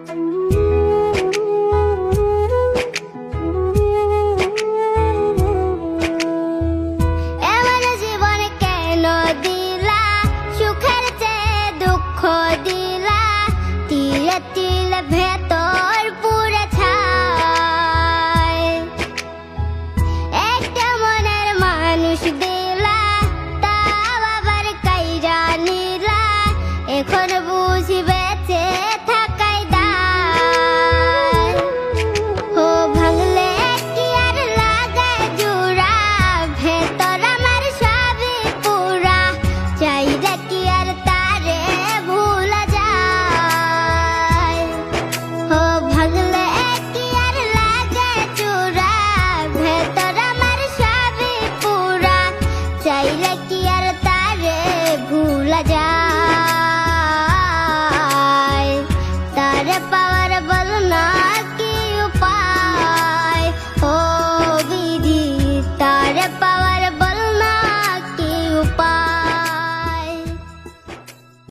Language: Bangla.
এমন জীবন কেন দিলা, সুখের চেয়ে দুঃখ দিলা, তিলে তিলে ভেতর পুড়ে ছাই। একটা মনের মানুষ দিলা, তাও আবার কাইরা নিলা, এখন বুঝি বেঁচে থাকাই দায়। ও ভাঙলে কি আর লাগে জোড়া, ভেতর আমার সবই পুরা, চাইলে কি আর তারে ভুলা যায়। ও ভাঙলে কি আর লাগে জোড়া, ভেতর আমার সবই পুরা, চাইলে কি আর তারে ভুলা যায়। তারে